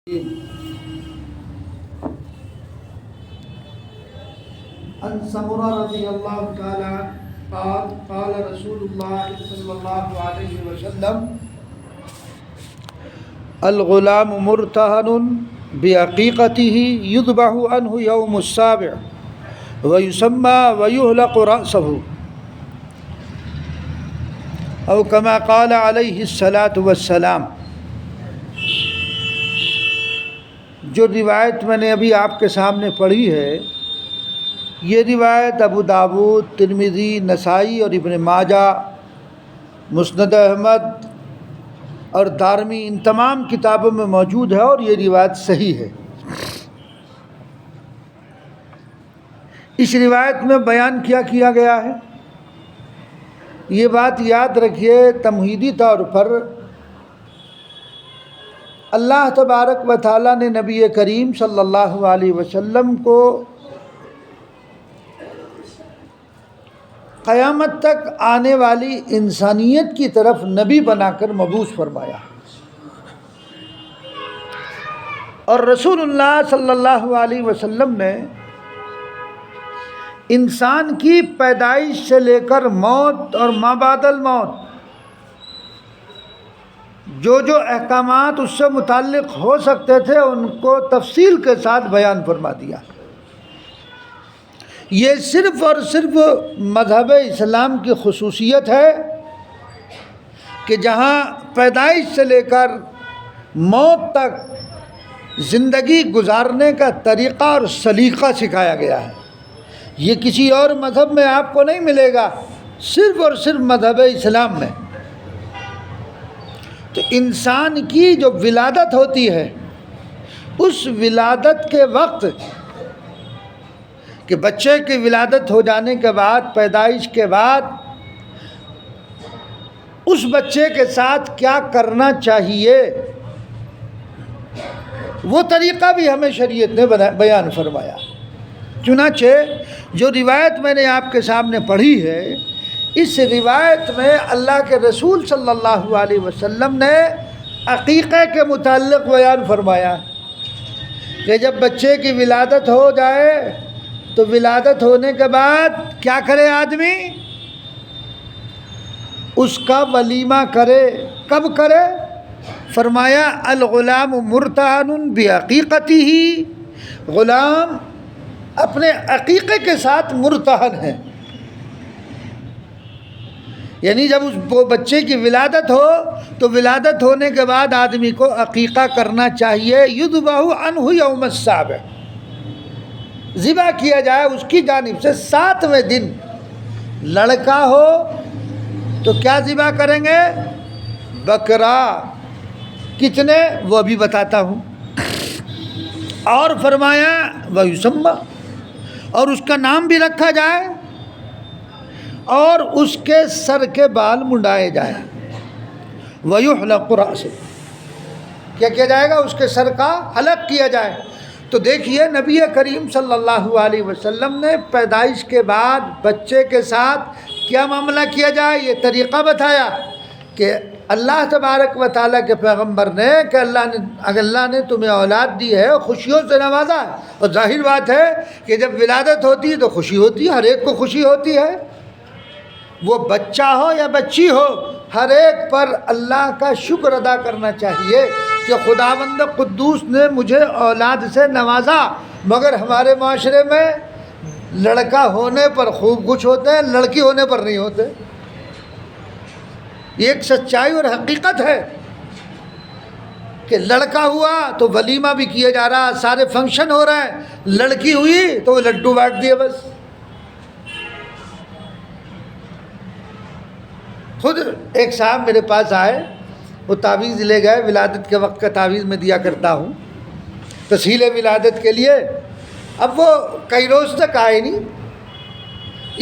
عن سمرة رضي الله تعالى قال قال رسول الله صلى الله عليه وسلم الغلام مرتهن بعقيقته يذبح عنه يوم السابع ويسمى ويهلق رأسه أو كما قال عليه الصلاة والسلام۔ جو روایت میں نے ابھی آپ کے سامنے پڑھی ہے، یہ روایت ابو داود، ترمذی، نسائی اور ابن ماجہ، مسند احمد اور دارمی ان تمام کتابوں میں موجود ہے اور یہ روایت صحیح ہے۔ اس روایت میں بیان کیا گیا ہے، یہ بات یاد رکھیے تمہیدی طور پر اللہ تبارک و تعالیٰ نے نبی کریم صلی اللہ علیہ وسلم کو قیامت تک آنے والی انسانیت کی طرف نبی بنا کر مبعوث فرمایا، اور رسول اللہ صلی اللہ علیہ وسلم نے انسان کی پیدائش سے لے کر موت اور ما بعد الموت جو احکامات اس سے متعلق ہو سکتے تھے ان کو تفصیل کے ساتھ بیان فرما دیا۔ یہ صرف اور صرف مذہب اسلام کی خصوصیت ہے کہ جہاں پیدائش سے لے کر موت تک زندگی گزارنے کا طریقہ اور سلیقہ سکھایا گیا ہے۔ یہ کسی اور مذہب میں آپ کو نہیں ملے گا، صرف اور صرف مذہب اسلام میں۔ تو انسان کی جو ولادت ہوتی ہے، اس ولادت کے وقت کہ بچے کی ولادت ہو جانے کے بعد، پیدائش کے بعد اس بچے کے ساتھ کیا کرنا چاہیے، وہ طریقہ بھی ہمیں شریعت نے بیان فرمایا۔ چنانچہ جو روایت میں نے آپ کے سامنے پڑھی ہے، اس روایت میں اللہ کے رسول صلی اللہ علیہ وسلم نے عقیقے کے متعلق بیان فرمایا کہ جب بچے کی ولادت ہو جائے تو ولادت ہونے کے بعد کیا کرے آدمی؟ اس کا ولیمہ کرے۔ کب کرے؟ فرمایا الغلام مرتہن بعقیقتہ، غلام اپنے عقیقے کے ساتھ مرتہن ہے، یعنی جب اس بچے کی ولادت ہو تو ولادت ہونے کے بعد آدمی کو عقیقہ کرنا چاہیے۔ یذبح عنہ یوم السابع، ذبح کیا جائے اس کی جانب سے 7ویں دن۔ لڑکا ہو تو کیا ذبح کریں گے؟ بکرا۔ کتنے؟ وہ بھی بتاتا ہوں۔ اور فرمایا وَيُسَمَّى، اور اس کا نام بھی رکھا جائے اور اس کے سر کے بال منڈائے جائیں۔ وَيُحْلَقُ رَأْسُهُ، کیا کیا جائے گا؟ اس کے سر کا حلق کیا جائے۔ تو دیکھیے نبی کریم صلی اللہ علیہ وسلم نے پیدائش کے بعد بچے کے ساتھ کیا معاملہ کیا جائے، یہ طریقہ بتایا کہ اللہ تبارک و تعالیٰ کے پیغمبر نے کہ اگر اللہ نے تمہیں اولاد دی ہے، خوشیوں سے نوازا ہے، اور ظاہر بات ہے کہ جب ولادت ہوتی ہے تو خوشی ہوتی ہے، ہر ایک کو خوشی ہوتی ہے، وہ بچہ ہو یا بچی ہو، ہر ایک پر اللہ کا شکر ادا کرنا چاہیے کہ خداوند قدوس نے مجھے اولاد سے نوازا۔ مگر ہمارے معاشرے میں لڑکا ہونے پر خوب کچھ ہوتے ہیں، لڑکی ہونے پر نہیں ہوتے۔ یہ ایک سچائی اور حقیقت ہے کہ لڑکا ہوا تو ولیمہ بھی کیا جا رہا، سارے فنکشن ہو رہے ہیں، لڑکی ہوئی تو وہ لڈو بانٹ دیے بس۔ خود ایک صاحب میرے پاس آئے، وہ تعویذ لے گئے، ولادت کے وقت کا تعویذ میں دیا کرتا ہوں تسہیل ولادت کے لیے۔ اب وہ کئی روز تک آئے نہیں،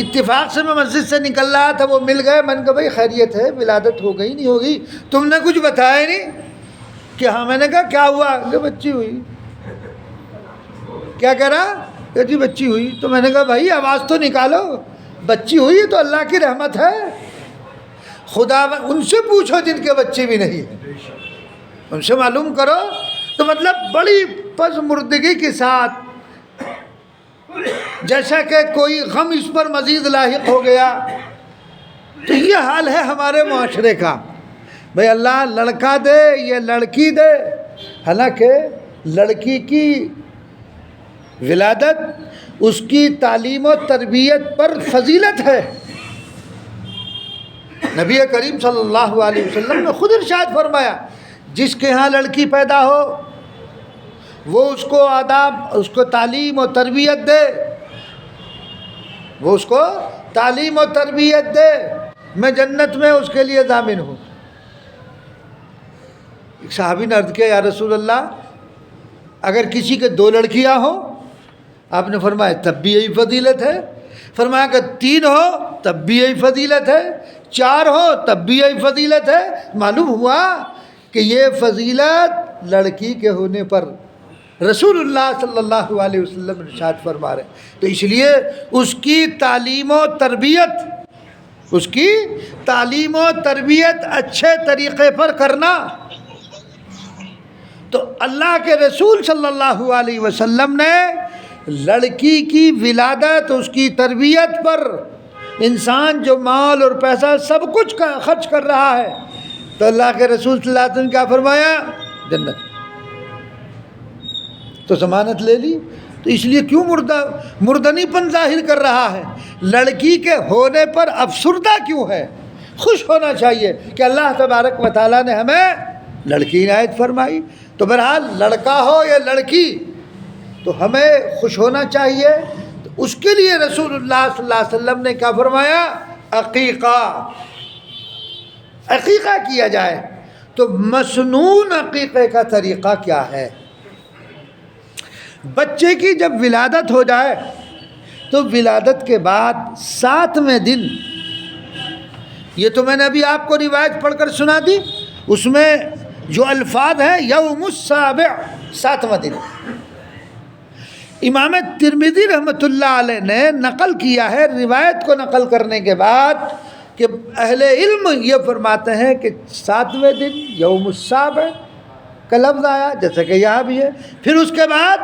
اتفاق سے میں مسجد سے نکل رہا تھا، وہ مل گئے۔ میں نے کہا بھائی خیریت ہے، ولادت ہو گئی نہیں ہوگی؟ تم نے کچھ بتایا نہیں کہ ہاں؟ میں نے کہا کیا ہوا؟ کہ بچی ہوئی۔ کیا کہہ رہا؟ کہ جی بچی ہوئی۔ تو میں نے کہا بھائی آواز تو نکالو، بچی ہوئی تو اللہ کی رحمت ہے، خدا ان سے پوچھو جن کے بچے بھی نہیں ہیں، ان سے معلوم کرو تو مطلب بڑی پژمردگی کے ساتھ، جیسا کہ کوئی غم اس پر مزید لاحق ہو گیا. تو یہ حال ہے ہمارے معاشرے کا. بھئی اللہ لڑکا دے یہ لڑکی دے، حالانکہ لڑکی کی ولادت اس کی تعلیم و تربیت پر فضیلت ہے. نبی کریم صلی اللہ علیہ وسلم نے خود ارشاد فرمایا جس کے ہاں لڑکی پیدا ہو وہ اس کو آداب، اس کو تعلیم و تربیت دے، وہ اس کو تعلیم و تربیت دے، میں جنت میں اس کے لیے ضامن ہوں. ایک صحابی نے عرض کیا یا رسول اللہ اگر کسی کے 2 لڑکیاں ہوں؟ آپ نے فرمایا تب بھی یہی فضیلت ہے. فرمایا کہ 3 ہو تب بھی یہی فضیلت ہے، 4 ہو تب بھی یہی فضیلت ہے. معلوم ہوا کہ یہ فضیلت لڑکی کے ہونے پر رسول اللہ صلی اللہ علیہ وسلم ارشاد فرما رہے ہیں. تو اس لیے اس کی تعلیم و تربیت اچھے طریقے پر کرنا. تو اللہ کے رسول صلی اللہ علیہ وسلم نے لڑکی کی ولادت، اس کی تربیت پر انسان جو مال اور پیسہ سب کچھ خرچ کر رہا ہے، تو اللہ کے رسول صلی اللہ علیہ وسلم کیا فرمایا؟ جنت. تو ضمانت لے لی. تو اس لیے کیوں مردنی پن ظاہر کر رہا ہے؟ لڑکی کے ہونے پر افسردہ کیوں ہے؟ خوش ہونا چاہیے کہ اللہ تبارک و تعالیٰ نے ہمیں لڑکی عنایت فرمائی. تو بہرحال لڑکا ہو یا لڑکی تو ہمیں خوش ہونا چاہیے. تو اس کے لیے رسول اللہ صلی اللہ علیہ وسلم نے کیا فرمایا؟ عقیقہ کیا جائے. تو مسنون عقیقے کا طریقہ کیا ہے؟ بچے کی جب ولادت ہو جائے تو ولادت کے بعد 7ویں دن، یہ تو میں نے ابھی آپ کو روایت پڑھ کر سنا دی، اس میں جو الفاظ ہیں یوم السابع، 7واں دن. امام ترمذی رحمۃ اللہ علیہ نے نقل کیا ہے روایت کو نقل کرنے کے بعد کہ اہل علم یہ فرماتے ہیں کہ 7ویں دن یوم السابع کا لفظ آیا جیسا کہ یہاں بھی ہے. پھر اس کے بعد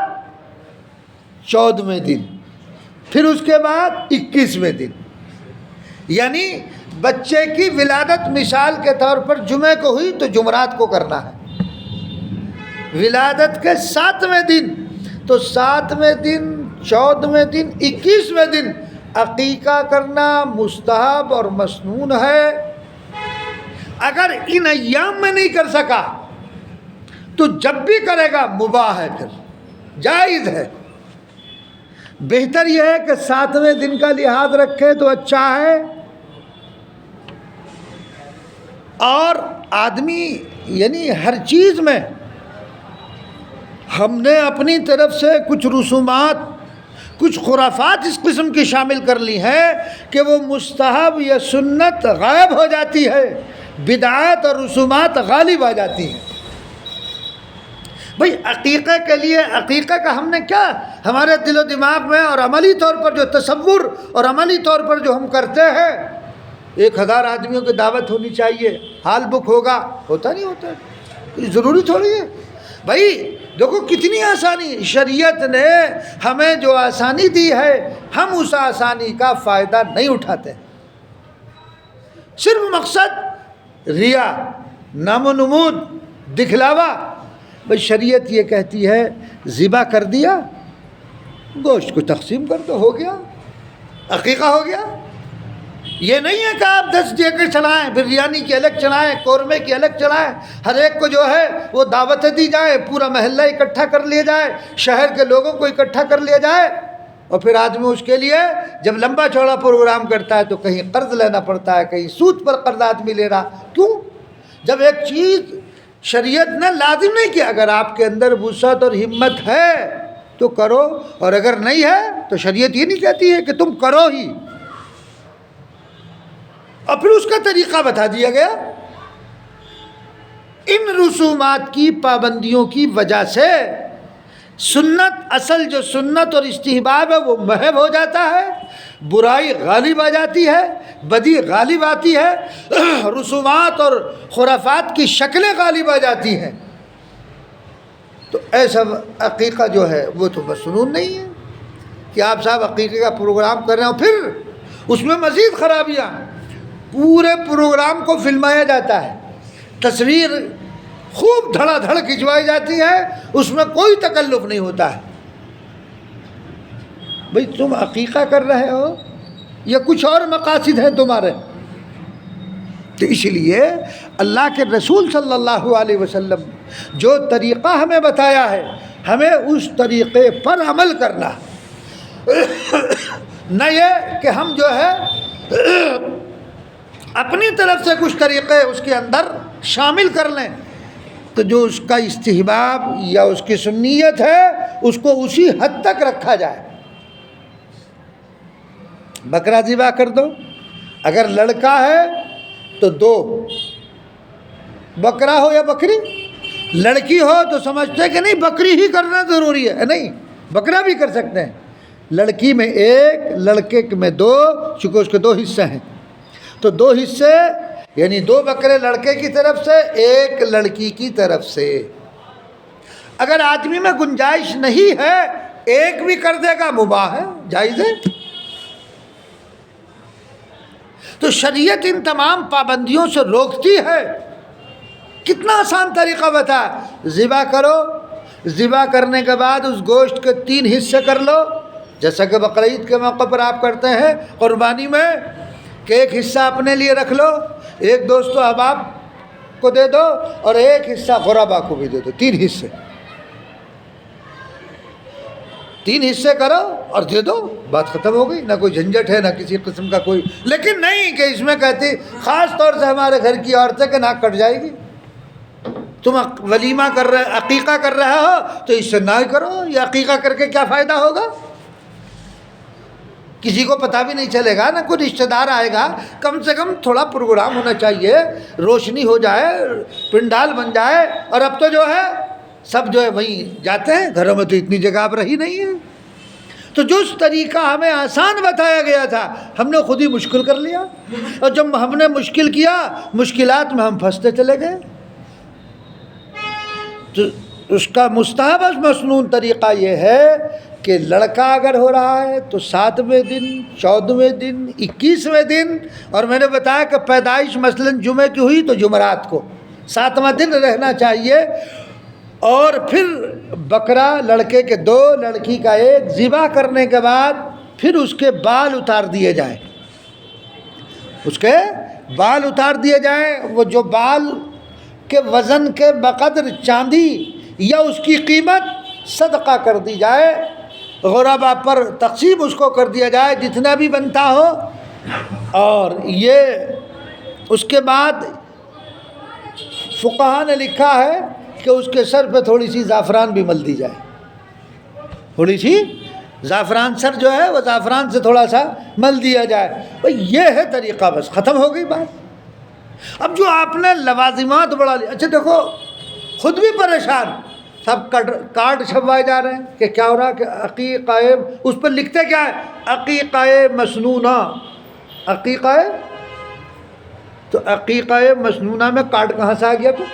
14ویں دن، پھر اس کے بعد 21ویں دن. یعنی بچے کی ولادت مثال کے طور پر جمعے کو ہوئی تو جمعرات کو کرنا ہے. ولادت کے 7ویں دن، تو 7ویں دن، 14ویں دن، 21ویں دن عقیقہ کرنا مستحب اور مسنون ہے. اگر ان ایام میں نہیں کر سکا تو جب بھی کرے گا مباح ہے، پھر جائز ہے. بہتر یہ ہے کہ 7ویں دن کا لحاظ رکھے تو اچھا ہے. اور آدمی یعنی ہر چیز میں ہم نے اپنی طرف سے کچھ رسومات، کچھ خرافات اس قسم کی شامل کر لی ہیں کہ وہ مستحب یا سنت غائب ہو جاتی ہے، بدعات اور رسومات غالب آ جاتی ہیں. بھئی عقیقہ کے لیے، عقیقہ کا ہم نے کیا ہمارے دل و دماغ میں اور عملی طور پر جو تصور اور عملی طور پر جو ہم کرتے ہیں، 1000 آدمیوں کی دعوت ہونی چاہیے، ہال بک ہوگا، ہوتا نہیں ہوتا، ضروری تھوڑی ہے. بھائی دیکھو کتنی آسانی شریعت نے ہمیں جو آسانی دی ہے، ہم اس آسانی کا فائدہ نہیں اٹھاتے. صرف مقصد ریا، نام و نمود، دکھلاوا. بھائی شریعت یہ کہتی ہے ذبح کر دیا، گوشت کو تقسیم کر دو، ہو گیا، عقیقہ ہو گیا. یہ نہیں ہے کہ آپ 10 دیگر چلائیں، بریانی کی الگ چلائیں، قورمے کی الگ چلائیں، ہر ایک کو جو ہے وہ دعوتیں دی جائیں، پورا محلہ اکٹھا کر لیا جائے، شہر کے لوگوں کو اکٹھا کر لیا جائے، اور پھر آدمی اس کے لیے جب لمبا چوڑا پروگرام کرتا ہے تو کہیں قرض لینا پڑتا ہے، کہیں سود پر قرض آدمی لے رہا. کیوں؟ جب ایک چیز شریعت نے لازم نہیں کیا، اگر آپ کے اندر وسعت اور ہمت ہے تو کرو، اور اگر نہیں ہے تو شریعت یہ نہیں کہتی ہے کہ تم کرو ہی. اور پھر اس کا طریقہ بتا دیا گیا. ان رسومات کی پابندیوں کی وجہ سے سنت، اصل جو سنت اور استحباب ہے وہ محو ہو جاتا ہے، برائی غالب آ جاتی ہے، بدی غالب آتی ہے، رسومات اور خرافات کی شکلیں غالب آ جاتی ہیں. تو ایسا عقیقہ جو ہے وہ تو مسنون نہیں ہے کہ آپ صاحب عقیقے کا پروگرام کر رہے ہیں، پھر اس میں مزید خرابیاں، پورے پروگرام کو فلمایا جاتا ہے، تصویر خوب دھڑا دھڑ کھنچوائی جاتی ہے، اس میں کوئی تکلف نہیں ہوتا ہے۔ بھئی تم عقیقہ کر رہے ہو یا کچھ اور مقاصد ہیں تمہارے؟ تو اس لیے اللہ کے رسول صلی اللہ علیہ وسلم جو طریقہ ہمیں بتایا ہے، ہمیں اس طریقے پر عمل کرنا، نہ یہ کہ ہم جو ہے اپنی طرف سے کچھ طریقے اس کے اندر شامل کر لیں، تو جو اس کا استحباب یا اس کی سنیت ہے اس کو اسی حد تک رکھا جائے۔ بکرا ذبح کر دو، اگر لڑکا ہے تو 2 بکرا ہو یا بکری، لڑکی ہو تو سمجھتے کہ نہیں بکری ہی کرنا ضروری ہے، نہیں بکرا بھی کر سکتے ہیں، لڑکی میں 1 لڑکے میں 2، چونکہ اس کے 2 حصے ہیں تو 2 حصے یعنی 2 بکرے لڑکے کی طرف سے 1 لڑکی کی طرف سے۔ اگر آدمی میں گنجائش نہیں ہے 1 بھی کر دے گا مباح ہے، جائز ہے۔ تو شریعت ان تمام پابندیوں سے روکتی ہے۔ کتنا آسان طریقہ بتا، ذبح کرو، ذبح کرنے کے بعد اس گوشت کے 3 حصے کر لو، جیسا کہ بقرعید کے موقع پر آپ کرتے ہیں قربانی میں، کہ 1 حصہ اپنے لیے رکھ لو، 1 دوست و احباب کو دے دو اور 1 حصہ غربا کو بھی دے دو، 3 حصے، 3 حصے کرو اور دے دو، بات ختم ہو گئی، نہ کوئی جھنجٹ ہے نہ کسی قسم کا کوئی۔ لیکن نہیں کہ اس میں کہتی خاص طور سے ہمارے گھر کی عورتیں کہ ناک کٹ جائے گی، تم ولیمہ کر رہے، عقیقہ کر رہے ہو تو اس سے نہ ہی کرو، یہ عقیقہ کر کے کیا فائدہ ہوگا؟ کسی کو پتہ بھی نہیں چلے گا، نہ کوئی رشتہ دار آئے گا، کم سے کم تھوڑا پروگرام ہونا چاہیے، روشنی ہو جائے، پنڈال بن جائے، اور اب تو جو ہے سب جو ہے وہیں جاتے ہیں، گھروں میں تو اتنی جگہ اب رہی نہیں ہے۔ تو جو اس طریقہ ہمیں آسان بتایا گیا تھا ہم نے خود ہی مشکل کر لیا، اور جب ہم نے مشکل کیا مشکلات میں ہم پھنستے چلے گئے۔ تو اس کا مستحب مسنون طریقہ یہ ہے کہ لڑکا اگر ہو رہا ہے تو 7ویں دن، 14ویں دن، 21ویں دن، اور میں نے بتایا کہ پیدائش مثلا جمعے کی ہوئی تو جمعرات کو 7واں دن رہنا چاہیے، اور پھر بکرا لڑکے کے 2 لڑکی کا 1 ذبح کرنے کے بعد پھر اس کے بال اتار دیے جائیں، اس کے بال اتار دیے جائیں، وہ جو بال کے وزن کے بقدر چاندی یا اس کی قیمت صدقہ کر دی جائے، غربا پر تقسیم اس کو کر دیا جائے جتنا بھی بنتا ہو، اور یہ اس کے بعد فقہا نے لکھا ہے کہ اس کے سر پہ تھوڑی سی زعفران بھی مل دی جائے، تھوڑی سی زعفران، سر جو ہے وہ زعفران سے تھوڑا سا مل دیا جائے۔ یہ ہے طریقہ، بس ختم ہو گئی بات۔ اب جو آپ نے لوازمات بڑھا لیا، اچھا دیکھو خود بھی پریشان، سب کارڈ چھپوائے جا رہے ہیں کہ کیا ہو رہا کہ عقیقہ، اس پر لکھتے کیا ہے؟ عقیقہ مسنونہ، عقیقہ، تو عقیقہ مسنونہ میں کارڈ کہاں سے آ گیا؟ تو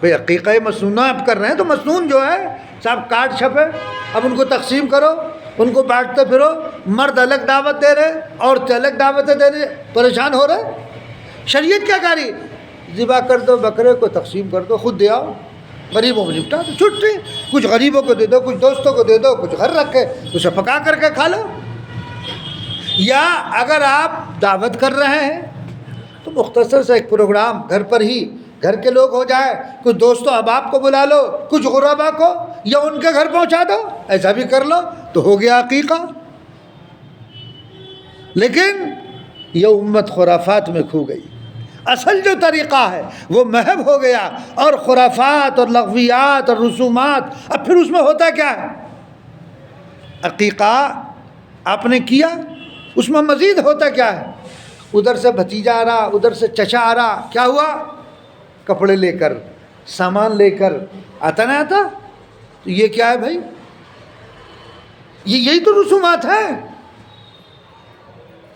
بھئی عقیقہ مسنونہ آپ کر رہے ہیں تو مسنون جو ہے صاحب کارڈ چھپے، اب ان کو تقسیم کرو، ان کو بانٹتے پھرو، مرد الگ دعوت دے رہے، عورتیں الگ دعوتیں دے رہے، پریشان ہو رہے۔ شریعت کیا کہہ رہی؟ ذبح کر دو، بکرے کو تقسیم کر دو، خود دے آؤ، غریبوں کو نپٹا دو، چھٹی، کچھ غریبوں کو دے دو، کچھ دوستوں کو دے دو، کچھ گھر رکھ کے اسے پکا کر کے کھا لو۔ یا اگر آپ دعوت کر رہے ہیں تو مختصر سے ایک پروگرام گھر پر ہی، گھر کے لوگ ہو جائے، کچھ دوستوں احباب کو بلا لو، کچھ غربا کو یا ان کے گھر پہنچا دو، ایسا بھی کر لو تو ہو گیا عقیقہ۔ لیکن یہ امت خرافات میں کھو گئی، اصل جو طریقہ ہے وہ محو ہو گیا، اور خرافات اور لغویات اور رسومات۔ اب پھر اس میں ہوتا کیا ہے؟ عقیقہ آپ نے کیا، اس میں مزید ہوتا کیا ہے؟ ادھر سے بھتیجا آ رہا، ادھر سے چچا آ رہا، کیا ہوا؟ کپڑے لے کر، سامان لے کر آتا نہ آتا؟ تو یہ کیا ہے بھائی؟ یہی تو رسومات ہیں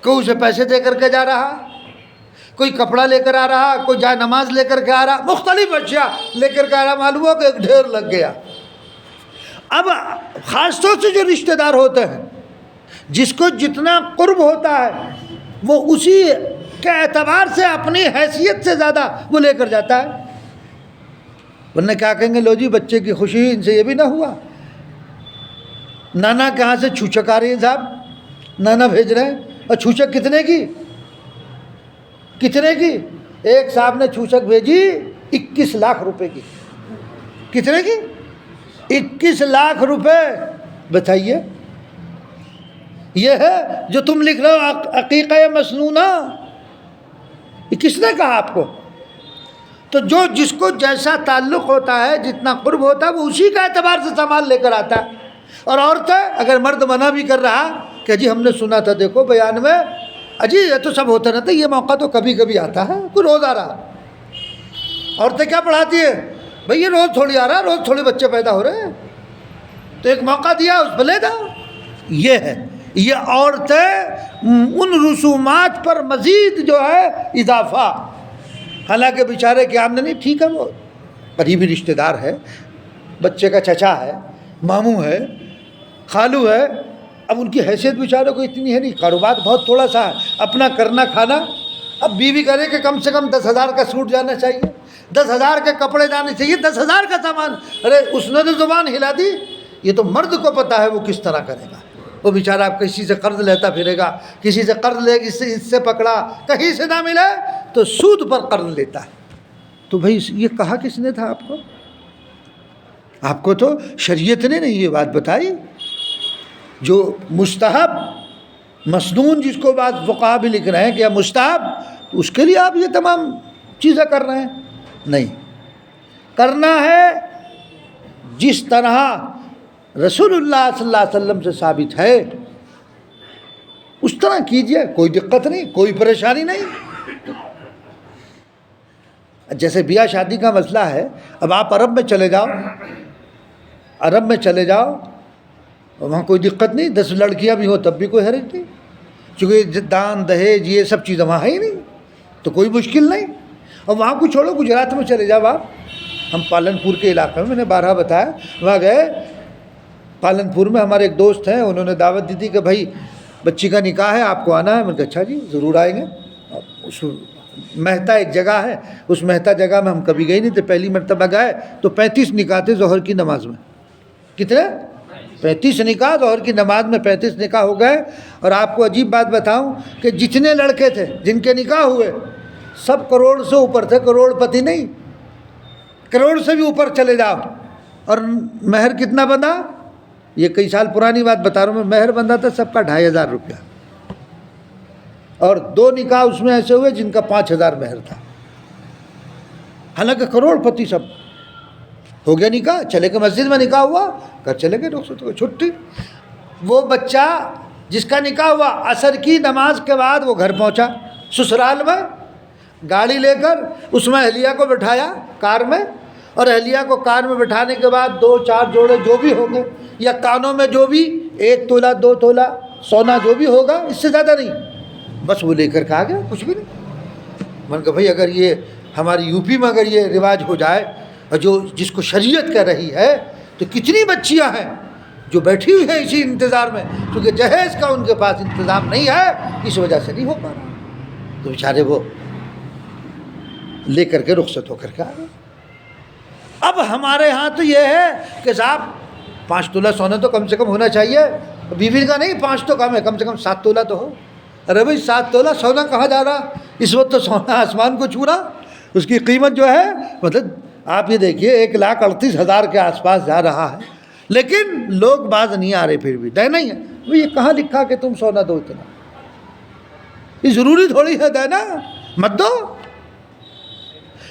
کہ اسے پیسے دے کر کے جا رہا، کوئی کپڑا لے کر آ رہا، کوئی جائے نماز لے کر کے آ رہا، مختلف اشیاء لے کر کے آ رہا، معلوم ہو کہ ایک ڈھیر لگ گیا۔ اب خاص طور سے جو رشتہ دار ہوتے ہیں، جس کو جتنا قرب ہوتا ہے وہ اسی کے اعتبار سے اپنی حیثیت سے زیادہ وہ لے کر جاتا ہے، ورنہ کیا کہیں گے، لو جی بچے کی خوشی، ان سے یہ بھی نہ ہوا، نانا کہاں سے چھوچک آ رہی ہے صاحب، نانا بھیج رہے ہیں، اور چھوچک کتنے کی؟ ایک صاحب نے چھوچک بھیجی 21 لاکھ روپے کی۔ کتنے کی؟ 21 لاکھ روپے۔ بتائیے، یہ ہے جو تم لکھ رہے ہو عقیقہ مسنونہ، یہ کس نے کہا آپ کو؟ تو جو جس کو جیسا تعلق ہوتا ہے، جتنا قرب ہوتا ہے، وہ اسی کا اعتبار سے سامان لے کر آتا ہے۔ اور عورتیں، اگر مرد منع بھی کر رہا کہ جی ہم نے سنا تھا دیکھو بیان میں، اجی یہ تو سب ہوتا رہتا، یہ موقع تو کبھی کبھی آتا ہے، کوئی روز آ رہا۔ عورتیں کیا پڑھاتی ہیں؟ بھئی یہ روز تھوڑی آ رہا، روز تھوڑے بچے پیدا ہو رہے ہیں، تو ایک موقع دیا اس پہ لے جاؤ۔ یہ ہے، یہ عورتیں ان رسومات پر مزید جو ہے اضافہ، حالانکہ بیچارے کی آمدنی ٹھیک ہے، وہ قریبی رشتہ دار ہے، بچے کا چچا ہے، ماموں ہے، خالو ہے، اب ان کی حیثیت بیچاروں کو اتنی ہے نہیں، کاروبار بہت تھوڑا سا ہے، اپنا کرنا کھانا۔ اب بیوی کرے کہ کم سے کم 10,000 کا سوٹ جانا چاہیے، 10,000 کے کپڑے جانے چاہیے، 10,000 کا سامان، ارے اس نے تو زبان ہلا دی۔ یہ تو مرد کو پتہ ہے وہ کس طرح کرے گا، وہ بیچارہ اب کسی سے قرض لیتا پھرے گا، کسی سے قرض لے، اس سے پکڑا، کہیں سے نہ ملے تو سود پر قرض لیتا ہے۔ تو بھائی یہ کہا کس نے تھا آپ کو؟ آپ کو تو شریعت نے نہیں یہ بات بتائی۔ جو مستحب مسنون، جس کو بعض فقہا بھی لکھ رہے ہیں کہ مستحب، تو اس کے لیے آپ یہ تمام چیزیں کر رہے ہیں؟ نہیں، کرنا ہے جس طرح رسول اللہ صلی اللہ علیہ وسلم سے ثابت ہے اس طرح کیجئے، کوئی دقت نہیں، کوئی پریشانی نہیں۔ جیسے بیاہ شادی کا مسئلہ ہے، اب آپ عرب میں چلے جاؤ، عرب میں چلے جاؤ، وہاں کوئی دقت نہیں، 10 لڑکیاں بھی ہوں تب بھی کوئی حرج نہیں، چونکہ دان دہیج یہ سب چیزیں وہاں ہے ہی نہیں، تو کوئی مشکل نہیں۔ اور وہاں کو چھوڑو، گجرات میں چلے جاؤ آپ، ہم پالنپور کے علاقے میں، میں نے بارہا بتایا، وہاں گئے پالنپور میں، ہمارے ایک دوست ہیں، انہوں نے دعوت دی تھی کہ بھائی بچی کا نکاح ہے، آپ کو آنا ہے۔ میں نے کہا اچھا جی ضرور آئیں گے۔ اس مہتا ایک جگہ ہے، اس مہتا جگہ میں ہم کبھی گئے نہیں تھے، پہلی مرتبہ گئے تو 35 نکاح تھے ظہر کی نماز میں۔ کتنے؟ 35 نکاح، ظہر کی نماز میں 35 نکاح ہو گئے۔ اور آپ کو عجیب بات بتاؤں کہ جتنے لڑکے تھے جن کے نکاح ہوئے سب کروڑ سے اوپر تھے، کروڑ پتی نہیں، کروڑ سے بھی اوپر چلے جاؤ۔ اور مہر کتنا بندہ؟ یہ کئی سال پرانی بات بتا رہا ہوں میں، مہر بندہ تھا سب کا 2,500 روپیہ، اور 2 نکاح اس میں ایسے ہوئے جن کا 5,000 مہر تھا، حالانکہ کروڑ پتی سب۔ ہو گیا نکاح، چلے گئے مسجد میں، نکاح ہوا، گھر چلے گئے، رخصت ہو گئی، چھٹی۔ وہ بچہ جس کا نکاح ہوا عصر کی نماز کے بعد وہ گھر پہنچا سسرال میں، گاڑی لے کر اس میں اہلیہ کو بٹھایا کار میں، اور اہلیہ کو کار میں بٹھانے کے بعد 2-4 جوڑے جو بھی ہوں گے، یا کانوں میں جو بھی 1 تولہ 2 تولہ سونا جو بھی ہوگا، اس سے زیادہ نہیں، بس وہ لے کر کے آ گیا، کچھ بھی نہیں۔ میں نے کہا بھائی اگر یہ ہماری یو پی میں اگر یہ رواج ہو جائے، اور جو جس کو شریعت کہہ رہی ہے، تو کتنی بچیاں ہیں جو بیٹھی ہوئی ہیں اسی انتظار میں، کیونکہ جہیز کا ان کے پاس انتظام نہیں ہے، اس وجہ سے نہیں ہو پا رہا، تو بیچارے وہ لے کر کے رخصت ہو کر کے آ گئے۔ اب ہمارے ہاں تو یہ ہے کہ صاحب 5 تولہ سونا تو کم سے کم ہونا چاہیے، بیوی کا نہیں 5 تو کم ہے، کم سے کم 7 تولہ تو ہو۔ ارے بھائی 7 تولہ سونا کہاں جا رہا، اس وقت تو سونا آسمان کو چھو رہا، اس کی قیمت جو ہے مطلب آپ یہ دیکھیے 1,38,000 کے آس پاس جا رہا ہے، لیکن لوگ باز نہیں آ رہے، پھر بھی دینا ہی ہے۔ یہ کہاں لکھا کہ تم سونا دو اتنا، یہ ضروری تھوڑی ہے دینا، مت دو۔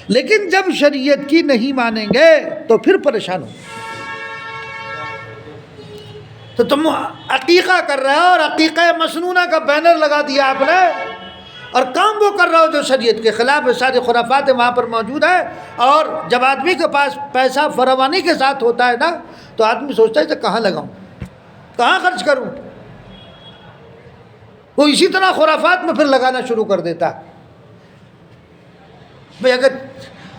لیکن جب شریعت کی نہیں مانیں گے تو پھر پریشان ہو، تو تم عقیقہ کر رہے ہو اور عقیقہ مسنونہ کا بینر لگا دیا آپ نے، اور کام وہ کر رہا ہو جو شریعت کے خلاف ہے، سارے خرافات وہاں پر موجود ہے۔ اور جب آدمی کے پاس پیسہ فراوانی کے ساتھ ہوتا ہے نا، تو آدمی سوچتا ہے کہ کہاں لگاؤں، کہاں خرچ کروں، وہ اسی طرح خرافات میں پھر لگانا شروع کر دیتا ہے۔ بھائی اگر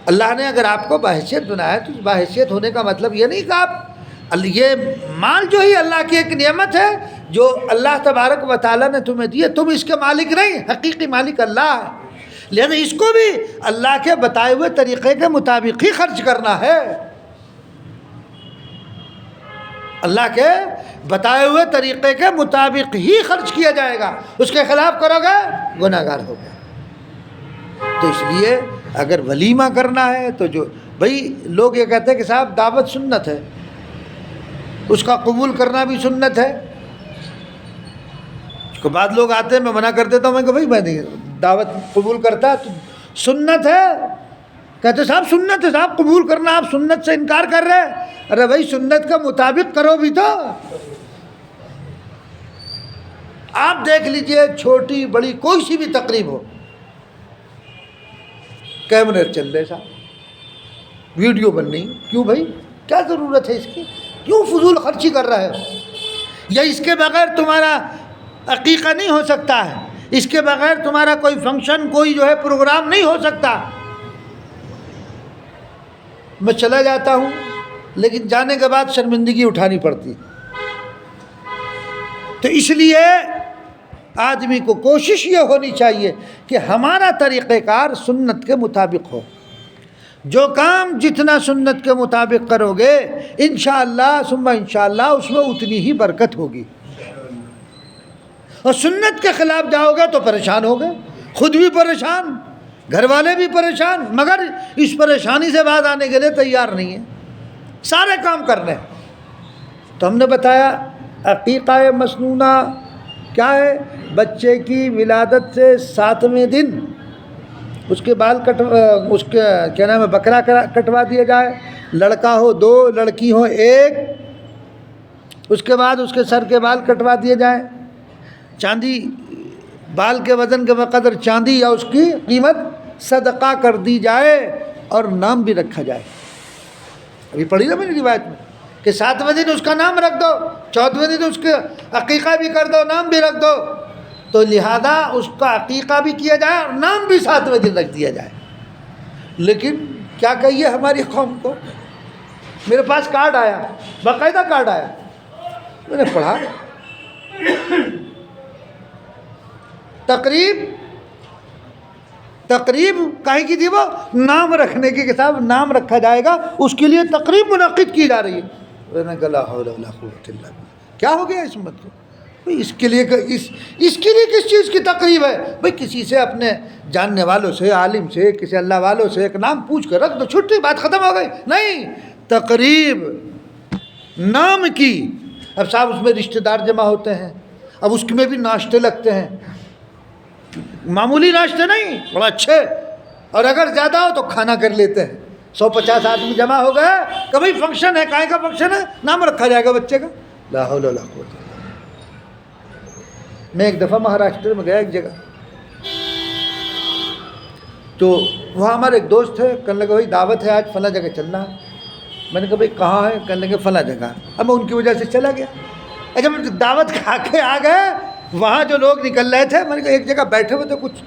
اللہ نے اگر آپ کو باحیثیت بنایا تو باحیثیت ہونے کا مطلب یہ نہیں کہ آپ یہ مال جو ہی اللہ کی ایک نعمت ہے جو اللہ تبارک و تعالیٰ نے تمہیں دی ہے، تم اس کے مالک نہیں، حقیقی مالک اللہ ہے، لہذا اس کو بھی اللہ کے بتائے ہوئے طریقے کے مطابق ہی خرچ کرنا ہے، اللہ کے بتائے ہوئے طریقے کے مطابق ہی خرچ کیا جائے گا، اس کے خلاف کرو گے گناہ گار ہوگا۔ تو اس لیے اگر ولیمہ کرنا ہے تو جو بھائی لوگ یہ کہتے ہیں کہ صاحب دعوت سنت ہے، اس کا قبول کرنا بھی سنت ہے، اس کے بعد لوگ آتے ہیں میں منع کر دیتا ہوں، میں کہ بھائی میں نہیں دعوت قبول کرتا تو سنت ہے، کہتے صاحب سنت ہے، صاحب قبول کرنا، آپ سنت سے انکار کر رہے ہیں، ارے بھائی سنت کے مطابق کرو بھی تو۔ آپ دیکھ لیجئے چھوٹی بڑی کوئی سی بھی تقریب ہو، کیمرے چل رہے صاحب، ویڈیو بن رہی، کیوں بھائی کیا ضرورت ہے اس کی؟ کیوں فضول خرچی کر رہے ہو؟ یا اس کے بغیر تمہارا عقیقہ نہیں ہو سکتا ہے، اس کے بغیر تمہارا کوئی فنکشن کوئی جو ہے پروگرام نہیں ہو سکتا۔ میں چلا جاتا ہوں لیکن جانے کے بعد شرمندگی اٹھانی پڑتی، تو اس لیے آدمی کو کوشش یہ ہونی چاہیے کہ ہمارا طریقہ کار سنت کے مطابق ہو، جو کام جتنا سنت کے مطابق کرو گے انشاءاللہ ثم انشاءاللہ اس میں اتنی ہی برکت ہوگی، اور سنت کے خلاف جاؤ گے تو پریشان ہوگے، خود بھی پریشان، گھر والے بھی پریشان، مگر اس پریشانی سے باز آنے کے لیے تیار نہیں ہے، سارے کام کرنے ہیں۔ تو ہم نے بتایا عقیقہ مسنونہ کیا ہے؟ بچے کی ولادت سے 7ویں دن اس کے بال اس کے کیا نام ہے بکرا کٹوا دیا جائے، لڑکا ہو 2 لڑکی ہو 1، اس کے بعد اس کے سر کے بال کٹوا دیے جائیں، چاندی بال کے وزن کے بقدر چاندی یا اس کی قیمت صدقہ کر دی جائے، اور نام بھی رکھا جائے۔ ابھی پڑھی نا میں نے روایت میں کہ 7ویں دن اس کا نام رکھ دو، 14ویں دن اس کے عقیقہ بھی کر دو، نام بھی رکھ دو، تو لہذا اس کا عقیقہ بھی کیا جائے اور نام بھی 7ویں دن رکھ دیا جائے۔ لیکن کیا کہیے ہماری قوم کو، میرے پاس کارڈ آیا، باقاعدہ کارڈ آیا، میں نے پڑھا، تقریب کہیں کی تھی، وہ نام رکھنے کی، کہ صاحب نام رکھا جائے گا، اس کے لیے تقریب منعقد کی جا رہی ہے۔ میں نے کہا لا حول ولا قوت الا باللہ، کیا ہو گیا اس امت کو؟ بھئی اس کے لیے کس چیز کی تقریب ہے؟ بھئی کسی سے اپنے جاننے والوں سے، عالم سے، کسی اللہ والوں سے ایک نام پوچھ کر رکھ دو، چھٹی، بات ختم ہو گئی۔ نہیں، تقریب نام کی۔ اب صاحب اس میں رشتہ دار جمع ہوتے ہیں، اب اس میں بھی ناشتے لگتے ہیں، معمولی ناشتے نہیں، بڑا اچھے، اور اگر زیادہ ہو تو کھانا کر لیتے ہیں۔ 150 آدمی جمع ہو گئے، کبھی فنکشن ہے، کائیں کا فنکشن ہے، نام رکھا جائے گا بچے کا، لا حول ولا قوت الا باللہ۔ میں ایک دفعہ مہاراشٹر میں گیا ایک جگہ، تو وہاں ہمارے ایک دوست تھے، کہنے لگے بھائی دعوت ہے آج فلاں جگہ چلنا ہے۔ میں نے کہا بھائی کہاں ہے؟ کہنے لگے فلاں جگہ۔ اب میں ان کی وجہ سے چلا گیا۔ جب دعوت کھا کے آ گئے، وہاں جو لوگ نکل رہے تھے، میں نے کہا ایک جگہ بیٹھے ہوئے تھے، کچھ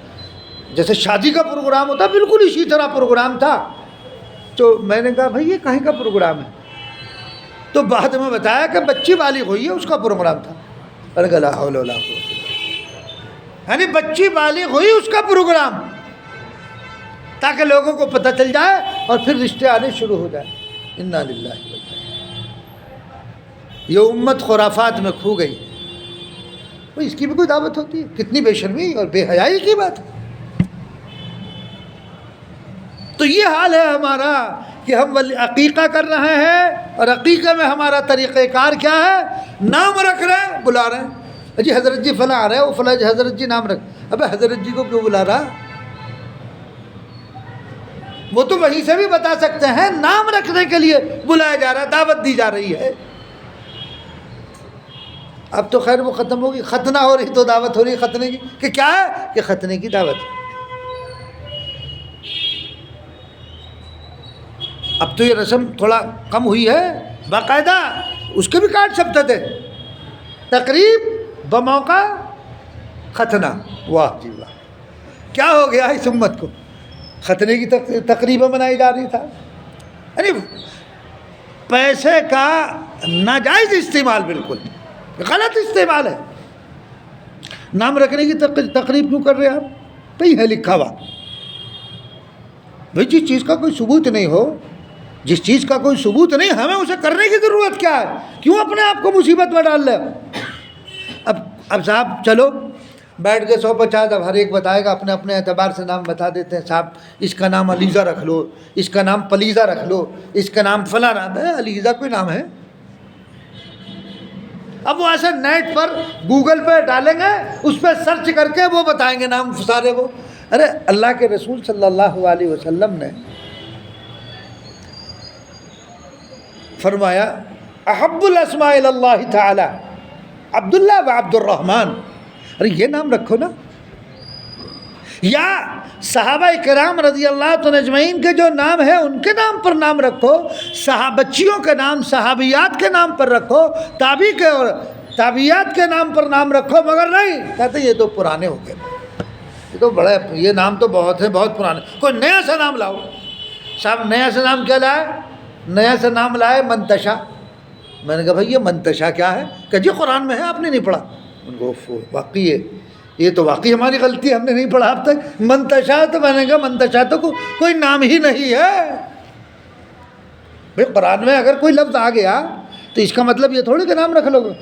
جیسے شادی کا پروگرام ہوتا، بالکل اسی طرح پروگرام تھا۔ تو میں نے کہا بھائی یہ کہیں کا پروگرام ہے؟ تو بعد میں بتایا کہ بچی بالغ ہوئی ہے، اس کا پروگرام تھا۔ میں نے کہا لا حول ولا قوت الا باللہ، یعنی بچی بالغ ہوئی اس کا پروگرام، تاکہ لوگوں کو پتہ چل جائے اور پھر رشتے آنے شروع ہو جائے۔ انا للہ و انا الیہ۔ یہ امت خرافات میں کھو گئی۔ اس کی بھی کوئی دعوت ہوتی ہے؟ کتنی بے شرمی اور بے حیائی کی بات ہے۔ تو یہ حال ہے ہمارا کہ ہم عقیقہ کر رہے ہیں، اور عقیقہ میں ہمارا طریقہ کار کیا ہے؟ نام رکھ رہے ہیں، بلا رہے ہیں، جی حضرت جی فلاں آ رہے ہیں، وہ فلاں حضرت جی نام رکھ۔ ابے حضرت جی کو کیوں بلا رہا؟ وہ تو وہیں سے بھی بتا سکتے ہیں، نام رکھنے کے لیے بلایا جا رہا ہے، دعوت دی جا رہی ہے۔ اب تو خیر وہ ختم ہوگی، ختنہ ہو رہی تو دعوت ہو رہی ختنے کی، کہ کیا ہے کہ ختنے کی دعوت۔ اب تو یہ رسم تھوڑا کم ہوئی ہے، باقاعدہ اس کے بھی کارڈ چھپتے تھے، تقریب بموقع ختنہ۔ واہ جی واہ، کیا ہو گیا اس امت کو؟ ختنے کی تقریبیں منائی جا رہی تھا. یعنی پیسے کا ناجائز استعمال، بالکل غلط استعمال ہے. نام رکھنے کی تقریب کیوں کر رہے ہیں آپ؟ کہیں ہے لکھا ہوا. بھائی جس چیز کا کوئی ثبوت نہیں ہو، جس چیز کا کوئی ثبوت نہیں، ہمیں اسے کرنے کی ضرورت کیا ہے؟ کیوں اپنے آپ کو مصیبت میں ڈال لیں؟ اب صاحب چلو بیٹھ کے 150 اب ہر ایک بتائے گا، اپنے اپنے اعتبار سے نام بتا دیتے ہیں. صاحب اس کا نام علیزہ رکھ لو، اس کا نام پلیزہ رکھ لو، اس کا نام فلاں نام ہے. علیزہ کوئی نام ہے؟ اب وہ ایسے نیٹ پر گوگل پہ ڈالیں گے، اس پہ سرچ کر کے وہ بتائیں گے نام سارے. وہ ارے اللہ کے رسول صلی اللہ علیہ وسلم نے فرمایا احب الاسماء الی اللہ تعالی عبداللہ و عبد الرحمن. ارے یہ نام رکھو نا. یا صحابہ کرام رضی اللہ اجمعین کے جو نام ہے ان کے نام پر نام رکھو، بچیوں کے نام صحابیات کے نام پر رکھو، تابعی کے اور تابعیات کے نام پر نام رکھو. مگر نہیں، کہتے یہ تو پرانے ہو گئے، یہ تو بڑے، یہ نام تو بہت ہیں، بہت پرانے. کوئی نیا سا نام لاؤ. صاحب نیا سا نام کیا لائے؟ نیا سا نام لائے منتشا. میں نے کہا بھائی یہ منتشا کیا ہے؟ کہ جی قرآن میں ہے، آپ نے نہیں پڑھا. ان کو واقعی ہے، یہ تو واقعی ہماری غلطی ہے، ہم نے نہیں پڑھا اب تک. منتشا تو میں نے کہا منتشا تو کوئی نام ہی نہیں ہے. بھائی قرآن میں اگر کوئی لفظ آ گیا تو اس کا مطلب یہ تھوڑی کہ نام رکھ لو گے.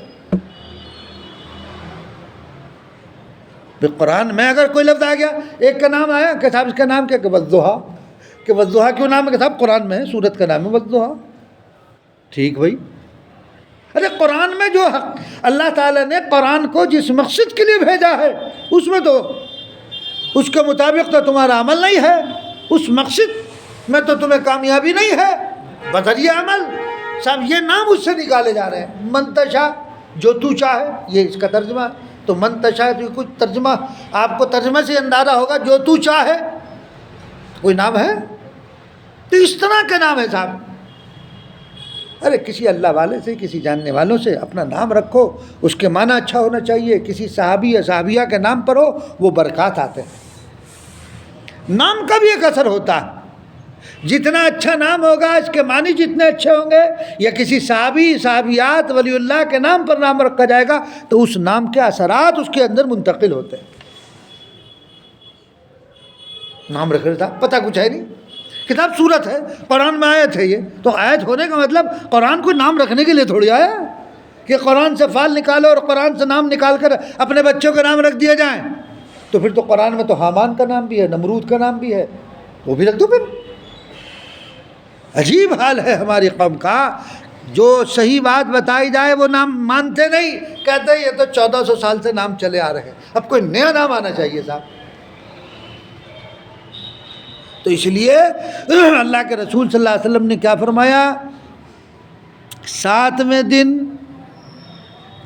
قرآن میں اگر کوئی لفظ آ گیا، ایک کا نام آیا کہ صاحب اس کا نام کیا کہ والضحیٰ، کہ والضحیٰ کیوں نام ہے کہ صاحب قرآن میں ہے، سورت کا نام ہے والضحیٰ. ٹھیک بھائی. ارے قرآن میں جو اللہ تعالیٰ نے قرآن کو جس مقصد کے لیے بھیجا ہے اس میں تو اس کے مطابق تو تمہارا عمل نہیں ہے، اس مقصد میں تو تمہیں کامیابی نہیں ہے بذریعہ عمل. صاحب یہ نام اس سے نکالے جا رہے ہیں. منتشا جو تو چاہے، یہ اس کا ترجمہ ہے. تو منتشا جو کچھ ترجمہ آپ کو ترجمے سے اندازہ ہوگا، جو تو چاہے. کوئی نام ہے تو اس طرح کے نام ہے صاحب. ارے کسی اللہ والے سے، کسی جاننے والوں سے اپنا نام رکھو، اس کے معنی اچھا ہونا چاہیے. کسی صحابی یا صحابیہ کے نام پر ہو وہ برکات آتے ہیں. نام کا بھی ایک اثر ہوتا ہے. جتنا اچھا نام ہوگا اس کے معنی جتنے اچھے ہوں گے. یا کسی صحابی صحابیات ولی اللہ کے نام پر نام رکھا جائے گا تو اس نام کے اثرات اس کے اندر منتقل ہوتے ہیں. نام رکھ رہا تھا، پتہ کچھ ہے نہیں، کتاب صورت ہے، قرآن میں آیت ہے. یہ تو آیت ہونے کا مطلب قرآن کو نام رکھنے کے لیے تھوڑی آیا کہ قرآن سے فال نکالو اور قرآن سے نام نکال کر اپنے بچوں کا نام رکھ دیے جائیں. تو پھر تو قرآن میں تو حامان کا نام بھی ہے، نمرود کا نام بھی ہے، وہ بھی رکھ دو. پھر عجیب حال ہے ہماری قوم کا. جو صحیح بات بتائی جائے وہ نام مانتے نہیں، کہتے ہیں یہ تو 1400 سال سے نام چلے آ رہے ہیں، اب کوئی نیا نام آنا چاہیے صاحب. تو اس لیے اللہ کے رسول صلی اللہ علیہ وسلم نے کیا فرمایا؟ 7ویں دن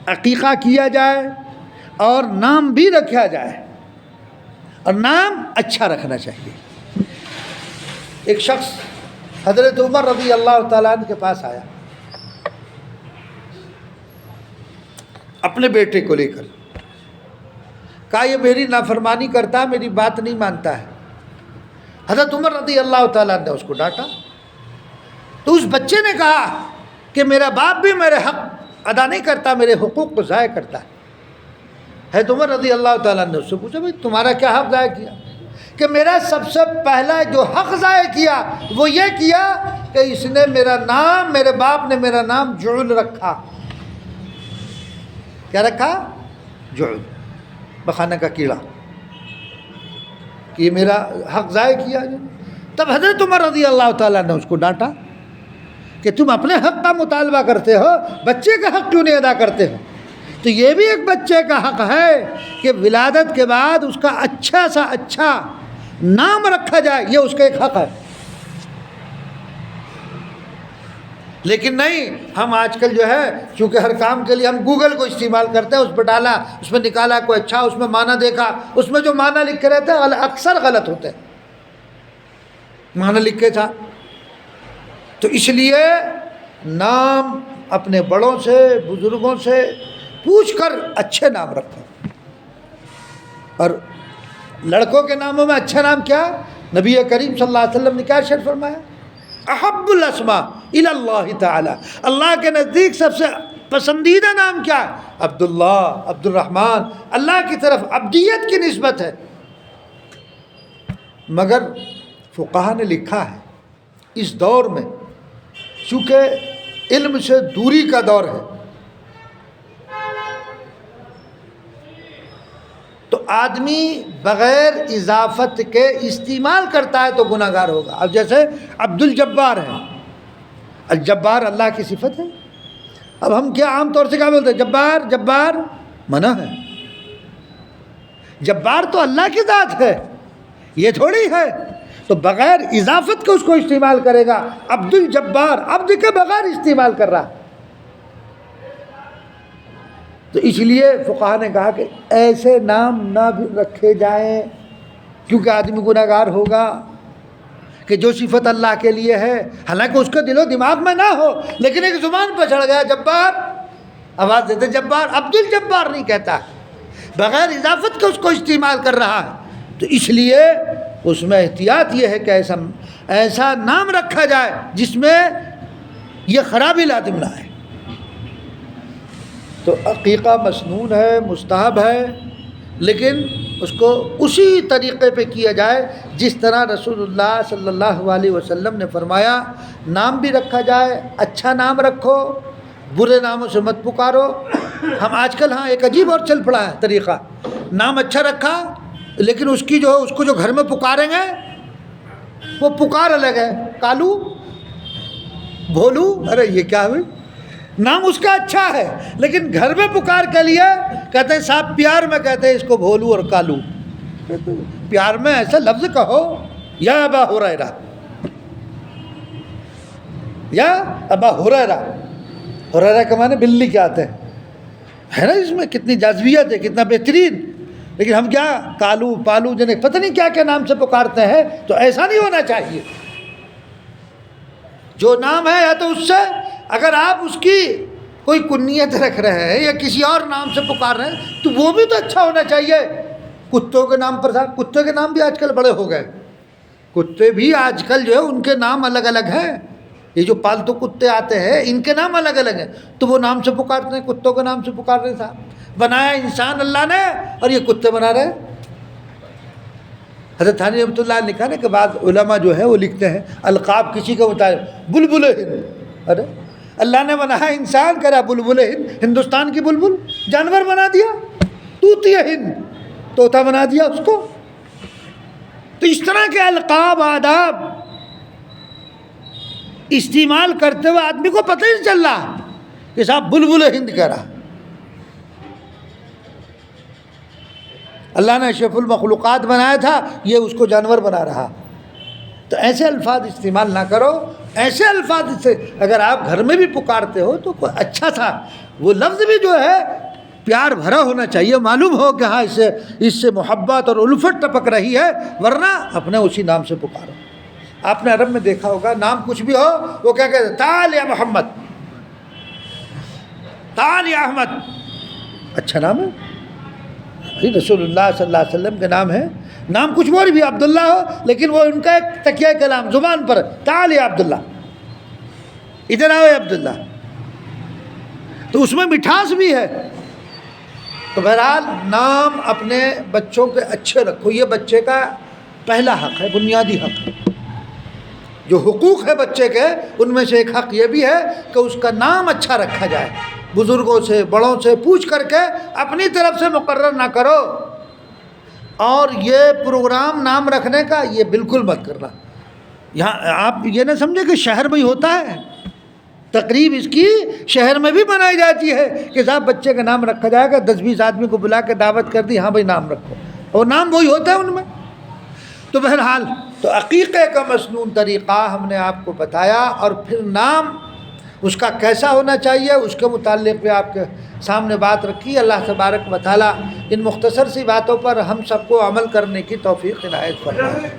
عقیقہ کیا جائے اور نام بھی رکھا جائے، اور نام اچھا رکھنا چاہیے. ایک شخص حضرت عمر رضی اللہ تعالیٰ عنہ کے پاس آیا اپنے بیٹے کو لے کر. کہا یہ میری نافرمانی کرتا ہے، میری بات نہیں مانتا ہے. حضرت عمر رضی اللہ تعالیٰ عنہ نے اس کو ڈانٹا. تو اس بچے نے کہا کہ میرا باپ بھی میرے حق ادا نہیں کرتا، میرے حقوق کو ضائع کرتا ہے. حضرت عمر رضی اللہ تعالیٰ عنہ نے اس سے پوچھا بھائی تمہارا کیا حق ضائع کیا؟ کہ میرا سب سے پہلا جو حق ضائع کیا وہ یہ کیا کہ اس نے میرا نام، میرے باپ نے میرا نام جعل رکھا. کیا رکھا؟ جعل، بخانہ کا کیڑا. کہ یہ میرا حق ضائع کیا. تب حضرت عمر رضی اللہ تعالیٰ نے اس کو ڈانٹا کہ تم اپنے حق کا مطالبہ کرتے ہو، بچے کا حق کیوں نہیں ادا کرتے ہو؟ تو یہ بھی ایک بچے کا حق ہے کہ ولادت کے بعد اس کا اچھا سا اچھا نام رکھا جائے، یہ اس کا ایک حق ہے. لیکن نہیں، ہم آج کل جو ہے چونکہ ہر کام کے لیے ہم گوگل کو استعمال کرتے ہیں، اس پہ ڈالا، اس میں نکالا کوئی اچھا، اس میں معنی دیکھا، اس میں جو معنی لکھے رہتے ہیں اکثر غلط ہوتے ہیں. معنی لکھے تھا. تو اس لیے نام اپنے بڑوں سے، بزرگوں سے پوچھ کر اچھے نام رکھو. اور لڑکوں کے ناموں میں اچھا نام کیا؟ نبی کریم صلی اللہ علیہ وسلم نے کیا ارشاد فرمایا؟ احب الاسماء الی اللہ تعالی، اللہ کے نزدیک سب سے پسندیدہ نام کیا ہے؟ عبداللہ، عبد الرحمن، اللہ کی طرف عبدیت کی نسبت ہے۔ مگر فقہا نے لکھا ہے اس دور میں چونکہ علم سے دوری کا دور ہے تو آدمی بغیر اضافت کے استعمال کرتا ہے تو گناہ گار ہوگا۔ اب جیسے عبد الجبار ہے، الجبار اللہ کی صفت ہے۔ اب ہم کیا عام طور سے کیا بولتے ہیں؟ جبار، جبار منع ہے۔ جبار تو اللہ کی ذات ہے، یہ تھوڑی ہے، تو بغیر اضافت کے اس کو استعمال کرے گا۔ عبد الجبار عبد کے بغیر استعمال کر رہا، تو اس لیے فقہا نے کہا کہ ایسے نام نہ بھی رکھے جائیں کیونکہ آدمی گناہ گار ہوگا کہ جو صفت اللہ کے لیے ہے حالانکہ اس کے دل و دماغ میں نہ ہو لیکن ایک زبان پہ چڑھ گیا جبار، آواز دیتے جبار، عبد الجبار نہیں کہتا، بغیر اضافت کے اس کو استعمال کر رہا ہے، تو اس لیے اس میں احتیاط یہ ہے کہ ایسا نام رکھا جائے جس میں یہ خرابی لازم نہ ہے۔ تو عقیقہ مسنون ہے، مستحب ہے، لیکن اس کو اسی طریقے پہ کیا جائے جس طرح رسول اللہ صلی اللہ علیہ وسلم نے فرمایا۔ نام بھی رکھا جائے، اچھا نام رکھو، برے ناموں سے مت پکارو۔ ہم آج کل ہاں ایک عجیب اور چل پڑا ہے طریقہ، نام اچھا رکھا لیکن اس کو جو گھر میں پکاریں گے وہ پکار الگ ہے، کالو، بھولو، ارے یہ کیا ہوئی؟ نام اس کا اچھا ہے لیکن گھر میں پکار کے لیے کہتے ہیں صاحب پیار میں کہتے ہیں اس کو بھولو اور کالو۔ پیار میں ایسا لفظ کہو، یا ابا ہریرہ، یا ابا ہریرہ، ہریرہ کے معنی بلی کے آتے ہیں، ہے نا؟ اس میں کتنی جاذبیت ہے، کتنا بہترین، لیکن ہم کیا کالو پالو جنہیں پتہ نہیں کیا کیا نام سے پکارتے ہیں، تو ایسا نہیں ہونا چاہیے۔ جو نام ہے یا تو اس سے اگر آپ اس کی کوئی کنیت رکھ رہے ہیں یا کسی اور نام سے پکار رہے ہیں تو وہ بھی تو اچھا ہونا چاہیے۔ کتوں کے نام پر صاحب، کتے کے نام بھی آج کل بڑے ہو گئے، کتے بھی آج کل جو ہے ان کے نام الگ الگ ہیں، یہ جو پالتو کتے آتے ہیں ان کے نام الگ الگ ہیں، تو وہ نام سے پکارتے ہیں، کتوں کے نام سے پکار رہے ہیں۔ صاحب بنایا انسان اللہ نے اور یہ کتے بنا رہے ہیں۔ حضرت تھانوی رحمۃ اللہ نے لکھا نا کہ بعض علماء جو ہے وہ لکھتے ہیں القاب کسی کو مطابق بلبل ہند، ارے اللہ نے بنایا انسان کرا بلبل ہند، ہندوستان کی بلبل، جانور بنا دیا، طوطی ہند، طوطا بنا دیا اس کو۔ تو اس طرح کے القاب آداب استعمال کرتے ہوئے آدمی کو پتہ ہی نہیں چل رہا کہ صاحب بلبل ہند کرا۔ اللہ نے اشرف المخلوقات بنایا تھا، یہ اس کو جانور بنا رہا۔ تو ایسے الفاظ استعمال نہ کرو۔ ایسے الفاظ سے اگر آپ گھر میں بھی پکارتے ہو تو کوئی اچھا تھا، وہ لفظ بھی جو ہے پیار بھرا ہونا چاہیے، معلوم ہو کہ ہاں اس سے محبت اور الفت ٹپک رہی ہے، ورنہ اپنے اسی نام سے پکارو۔ آپ نے عرب میں دیکھا ہوگا نام کچھ بھی ہو وہ کیا کہتے ہیں؟ تعال یا محمد، تعال یا احمد، اچھا نام ہے، رسول اللہ صلی اللہ علیہ وسلم کے نام ہے۔ نام کچھ اور بھی عبداللہ ہو لیکن وہ ان کا ایک تکیہ کلام زبان پر، تعال یا عبداللہ، ادھر آؤ یا عبداللہ، تو اس میں مٹھاس بھی ہے۔ تو بہرحال نام اپنے بچوں کے اچھے رکھو، یہ بچے کا پہلا حق ہے، بنیادی حق ہے۔ جو حقوق ہے بچے کے ان میں سے ایک حق یہ بھی ہے کہ اس کا نام اچھا رکھا جائے، بزرگوں سے بڑوں سے پوچھ کر کے اپنی طرف سے مقرر نہ کرو۔ اور یہ پروگرام نام رکھنے کا یہ بالکل مت کرنا۔ یہاں آپ یہ نہ سمجھے کہ شہر میں ہی ہوتا ہے، تقریب اس کی شہر میں بھی بنائی جاتی ہے کہ صاحب بچے کا نام رکھا جائے گا، 10-20 آدمی کو بلا کے دعوت کر دی، ہاں بھائی نام رکھو، اور نام وہی ہوتا ہے ان میں۔ تو بہرحال تو عقیقے کا مسنون طریقہ ہم نے آپ کو بتایا، اور پھر نام اس کا کیسا ہونا چاہیے اس کے متعلق بھی آپ کے سامنے بات رکھی۔ اللہ تبارک و تعالیٰ ان مختصر سی باتوں پر ہم سب کو عمل کرنے کی توفیق عنایت فرمائے۔